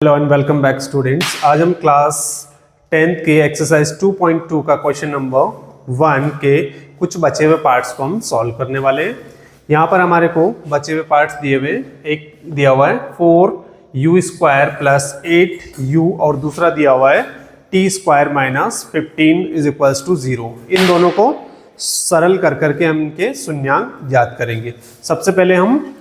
Hello and welcome back students. आज हम class 10th के एक्सरसाइज 2.2 का क्वेश्चन नंबर 1 के कुछ बचे हुए पार्ट्स को हम सॉल्व करने वाले हैं। यहाँ पर हमारे को बचे हुए पार्ट्स दिए हुए, एक दिया हुआ है 4u² प्लस 8u और दूसरा दिया हुआ है t² minus 15 is equals to 0। इन दोनों को सरल कर करके हम इनके शून्यांक ज्ञात करेंगे। सबसे पहले हम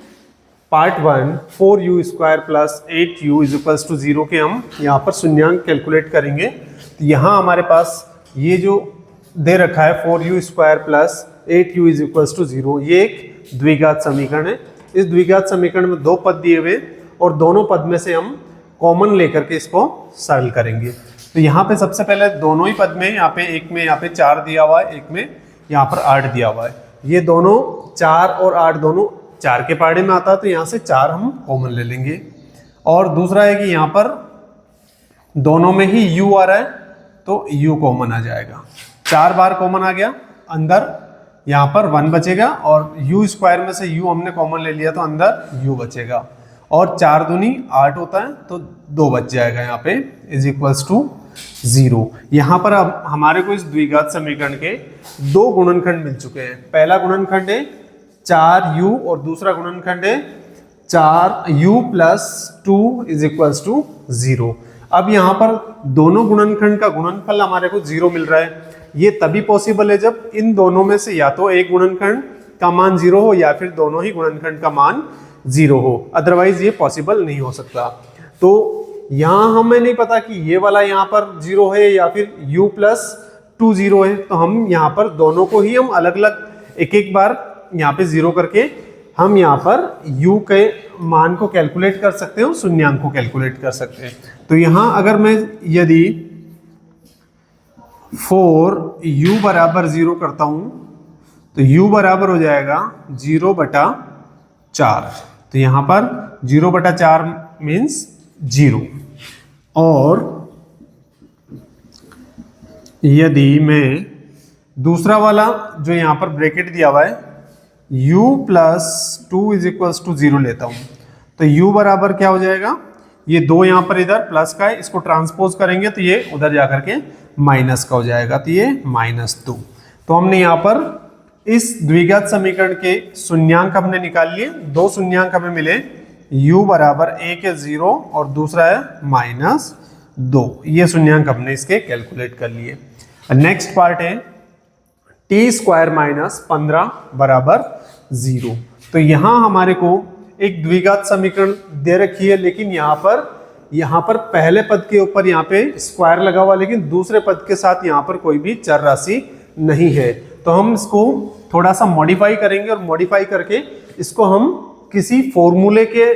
part 1 4u² plus 8u is equals to 0 के हम यहाँ पर शून्यांक कैलकुलेट करेंगे। तो यहाँ हमारे पास ये जो दे रखा है 4u² plus 8u is equals to 0, ये एक द्विघात समीकरण है। इस द्विघात समीकरण में दो पद दिए हुए और दोनों पद में से हम कॉमन लेकर के इसको सरल करेंगे। तो यहाँ पे सबसे पहले दोनों ही पद में यहाँ पे एक में यहाँ पे 4 दिया हुआ है, एक में यहाँ पर 8 दिया हुआ है। ये दोनों 4 और 8 दोनों 4 के पहाड़े में आता है, तो यहाँ से 4 हम कॉमन ले लेंगे। और दूसरा है कि यहाँ पर दोनों में ही u आ रहा है तो u कॉमन आ जाएगा। 4 बार कॉमन आ गया, अंदर यहाँ पर 1 बचेगा और u² में से u हमने कॉमन ले लिया तो अंदर u बचेगा। और 4 दूनी 8 होता है तो 2 बच जाएगा यहाँ पे इज इक्वल्स टू 0। यहाँ पर अब हमारे को इस द्विघात समीकरण के दो गुणनखंड मिल चुके हैं। पहला गुणनखंड है 4u और दूसरा गुणनखंड है 4u plus 2 is equals to 0। अब यहाँ पर दोनों गुणनखंड का गुणनफल हमारे को 0 मिल रहा है। ये तभी पॉसिबल है जब इन दोनों में से या तो एक गुणनखंड का मान 0 हो या फिर दोनों ही गुणनखंड का मान 0 हो, अदरवाइज ये पॉसिबल नहीं हो सकता। तो यहाँ हमें नहीं पता कि ये वाला यहाँ पर 0 है या फिर u प्लस 2 0 है, तो हम यहाँ पर दोनों को ही हम अलग अलग एक एक बार यहाँ पे 0 करके हम यहाँ पर u के मान को कैलकुलेट कर सकते हैं, शून्यांक को कैलकुलेट कर सकते हैं। तो यहाँ अगर मैं यदि 4u बराबर 0 करता हूँ तो u बराबर हो जाएगा 0/4। तो यहाँ पर 0/4 मीन्स 0। और यदि मैं दूसरा वाला जो यहाँ पर ब्रैकेट दिया हुआ है u plus 2 is equals to 0 लेता हूं तो u बराबर क्या हो जाएगा, ये 2 यहाँ पर इधर प्लस का है, इसको ट्रांसपोज करेंगे तो ये उधर जाकर के माइनस का हो जाएगा, तो ये -2। तो हमने यहाँ पर इस द्विघात समीकरण के शून्यांक हमने निकाल लिए। दो शून्यांक हमें मिले, u बराबर एक है 0 और दूसरा है -2। ये शून्यांक हमने इसके कैलकुलेट कर लिए। नेक्स्ट पार्ट है t² माइनस 15 बराबर 0। तो यहाँ हमारे को एक द्विघात समीकरण दे रखी है, लेकिन यहाँ पर पहले पद के ऊपर यहाँ पे स्क्वायर लगा हुआ, लेकिन दूसरे पद के साथ यहाँ पर कोई भी चर राशि नहीं है। तो हम इसको थोड़ा सा मॉडिफाई करेंगे और मॉडिफाई करके इसको हम किसी फॉर्मूले के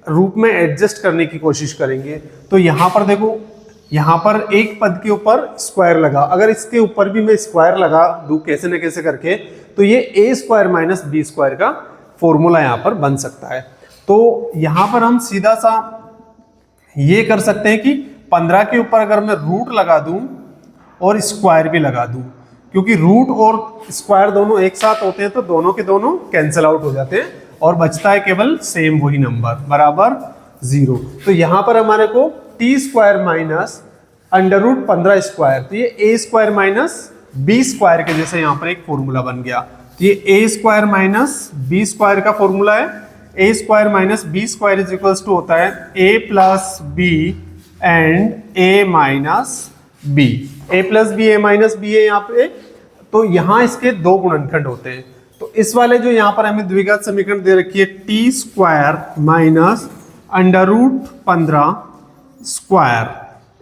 रूप में एडजस्ट करने की कोशिश करेंगे। तो यहाँ पर देखो, यहाँ पर एक पद के ऊपर स्क्वायर लगा, अगर इसके ऊपर भी मैं स्क्वायर लगा दूं कैसे न कैसे करके, तो ये a² माइनस b² का फॉर्मूला यहाँ पर बन सकता है। तो यहाँ पर हम सीधा सा ये कर सकते हैं कि 15 के ऊपर अगर मैं रूट लगा दूं और स्क्वायर भी लगा दूं, क्योंकि रूट और स्क्वायर दोनों एक साथ होते हैं तो दोनों के दोनों कैंसिल आउट हो जाते हैं और बचता है केवल सेम वही नंबर बराबर 0। तो यहाँ पर हमारे को t² माइनस √15², तो ये a² माइनस b² के जैसे यहाँ पर एक फॉर्मूला बन गया। तो ये a² माइनस b² का फॉर्मूला है। a² minus b² is equals to होता है a plus b and a minus b। a plus b a minus b है यहाँ पे। तो यहाँ इसके दो गुणनखंड होते हैं। तो इस वाले जो यहाँ पर हमें द्विघात समीकरण दे रखी है t² माइनस √15²,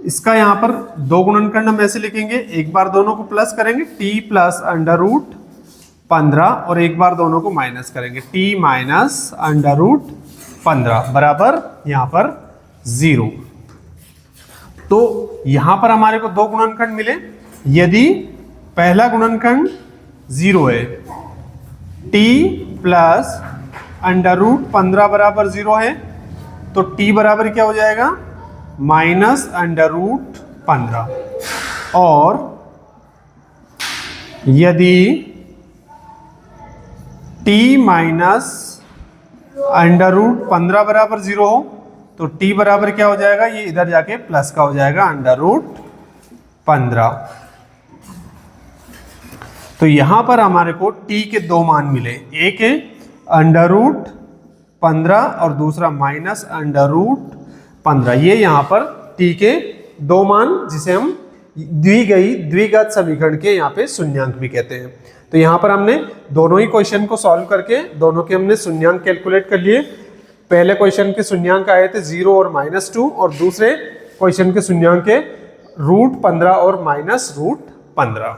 इसका यहाँ पर दो गुणनखंड हम ऐसे लिखेंगे, एक बार दोनों को प्लस करेंगे t प्लस √15 और एक बार दोनों को माइनस करेंगे t माइनस √15 बराबर यहाँ पर 0। तो यहाँ पर हमारे को दो गुणनखंड मिले। यदि पहला गुणनखंड 0 है, t प्लस √15 बराबर 0 है, तो t बराबर क्या हो जाएगा -√15। और यदि t माइनस √15 बराबर 0 हो तो t बराबर क्या हो जाएगा, ये इधर जाके प्लस का हो जाएगा √15। तो यहां पर हमारे को t के दो मान मिले, एक है √15 और दूसरा -√15। ये यहां पर t के दो मान, जिसे हम दी गई द्विघात समीकरण के यहाँ पे शून्यांक भी कहते हैं। तो यहाँ पर हमने दोनों ही क्वेश्चन को सॉल्व करके दोनों के हमने शून्यांक कैलकुलेट कर लिए। पहले क्वेश्चन के शून्यांक आए थे 0 और -2 और दूसरे क्वेश्चन के शून्यांक के √15 और -√15।